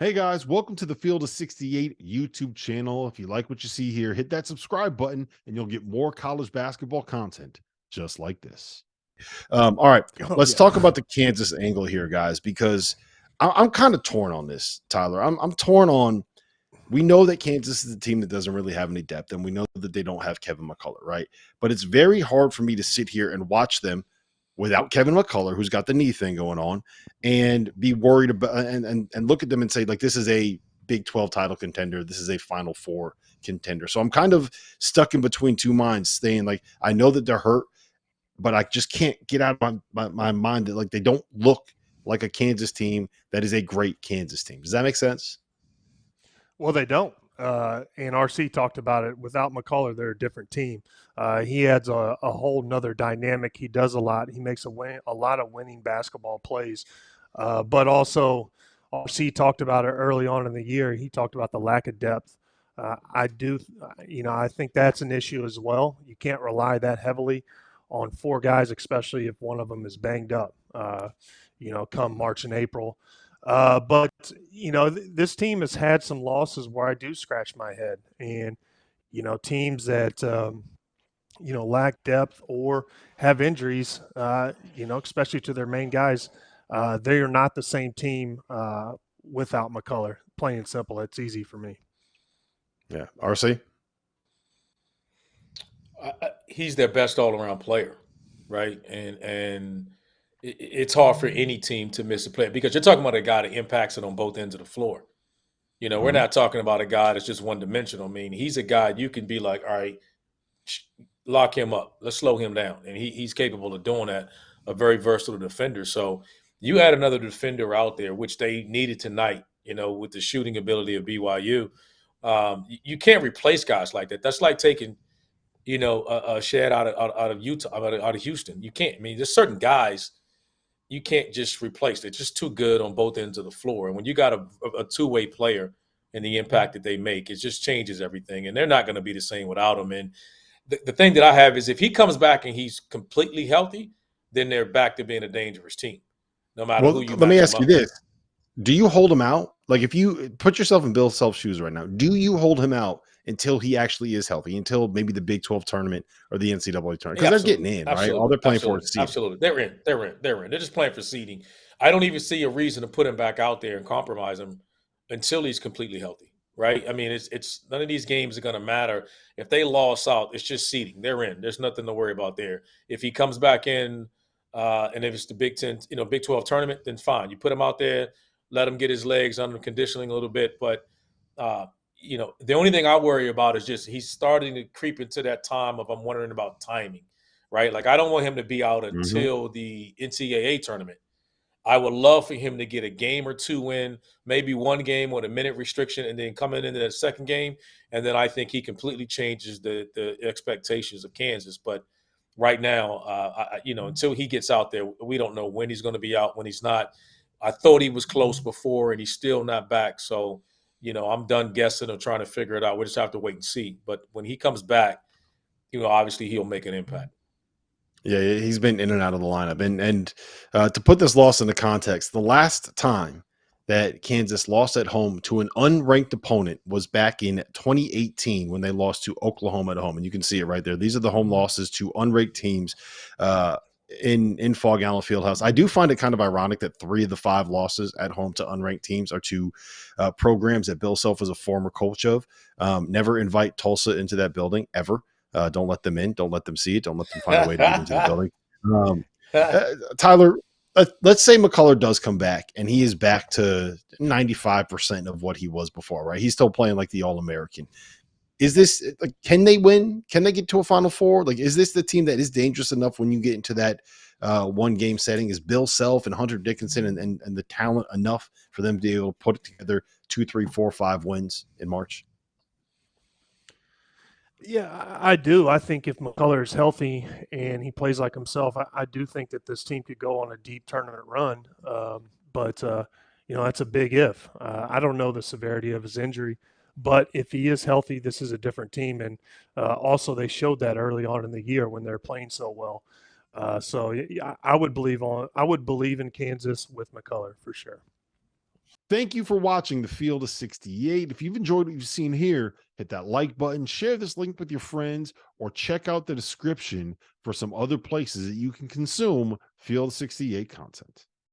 Hey guys, welcome to the Field of 68 YouTube channel. If you like what you see here, hit that subscribe button and you'll get more college basketball content just like this. All right, Oh let's yeah. talk about the Kansas angle here, guys, because I'm kind of torn on this, Tyler. I'm torn on. We know that Kansas is a team that doesn't really have any depth, and we know that they don't have Kevin McCullar, right? But it's very hard for me to sit here and watch them without Kevin McCullar, who's got the knee thing going on, and be worried about and look at them and say, like, this is a Big 12 title contender. This is a Final Four contender. So I'm kind of stuck in between two minds, saying, like, I know that they're hurt, but I just can't get out of my mind that, like, they don't look like a Kansas team that is a great Kansas team. Does that make sense? Well, they don't. And RC talked about it. Without McCullar, they're a different team. He adds a whole nother dynamic. He does a lot. He makes a lot of winning basketball plays. But also, RC talked about it early on in the year. He talked about the lack of depth. I think that's an issue as well. You can't rely that heavily on four guys, especially if one of them is banged up. Come March and April. But this team has had some losses where I do scratch my head, and teams that lack depth or have injuries, especially to their main guys, they are not the same team without McCullar. Plain and simple, it's easy for me. Yeah. RC? He's their best all around player, right? And it's hard for any team to miss a play because you're talking about a guy that impacts it on both ends of the floor. We're Mhm. not talking about a guy that's just one dimensional. I mean, he's a guy you can be like, all right, lock him up, let's slow him down, and he's capable of doing that. A very versatile defender. So you had another defender out there, which they needed tonight. With the shooting ability of BYU, you can't replace guys like that. That's like taking a shed out of Utah, out of Houston. You can't. I mean, there's certain guys you can't just replace. They're just too good on both ends of the floor. And when you got a two-way player and the impact that they make, it just changes everything. And they're not going to be the same without him. And the thing that I have is if he comes back and he's completely healthy, then they're back to being a dangerous team, no matter who Well, you let me match them ask you up with. this. Do you hold him out? Like, if you put yourself in Bill Self's shoes right now, do you hold him out until he actually is healthy, until maybe the Big 12 tournament or the NCAA tournament? Yeah, Because they're getting absolutely, in, right? All absolutely, they're playing for absolutely, is seeding. absolutely. They're in. They're in. They're in. They're just playing for seeding. I don't even see a reason to put him back out there and compromise him until he's completely healthy. Right? I mean, it's none of these games are going to matter if they lost out. It's just seeding. They're in. There's nothing to worry about there. If he comes back in, and if it's the Big 10, Big 12 tournament, then fine. You put him out there, let him get his legs under conditioning a little bit, but. Uh, the only thing I worry about is just he's starting to creep into that time of I'm wondering about timing, right? Like I don't want him to be out Mhm. until the NCAA tournament. I would love for him to get a game or two in, maybe one game with a minute restriction, and then coming into that second game, and then I think he completely changes the expectations of Kansas. But right now, until he gets out there, we don't know when he's going to be out, when he's not. I thought he was close before, and he's still not back. So, I'm done guessing or trying to figure it out. We'll just have to wait and see. But when he comes back, obviously he'll make an impact. Yeah, he's been in and out of the lineup. And to put this loss into context, the last time that Kansas lost at home to an unranked opponent was back in 2018 when they lost to Oklahoma at home. And you can see it right there. These are the home losses to unranked teams uh, in Fog Allen Fieldhouse. I do find it kind of ironic that 3 of the 5 losses at home to unranked teams are to programs that Bill Self is a former coach of. Never invite Tulsa into that building ever. Don't let them in. Don't let them see it. Don't let them find a way to get into the building. Um, Tyler, let's say McCullar does come back and he is back to 95% of what he was before, right? He's still playing like the All American. Is this like, can they win? Can they get to a Final Four? Like, is this the team that is dangerous enough when you get into that one game setting? Is Bill Self and Hunter Dickinson and the talent enough for them to be able to put together 2, 3, 4, 5 wins in March? Yeah, I do. I think if McCullough is healthy and he plays like himself, I do think that this team could go on a deep tournament run. But that's a big if. I don't know the severity of his injury, but if he is healthy, this is a different team. And also, they showed that early on in the year when they're playing so well. So yeah, I would believe in Kansas with McCullough for sure. Thank you for watching the Field of 68. If you've enjoyed what you've seen here, hit that like button, share this link with your friends, or check out the description for some other places that you can consume Field of 68 content.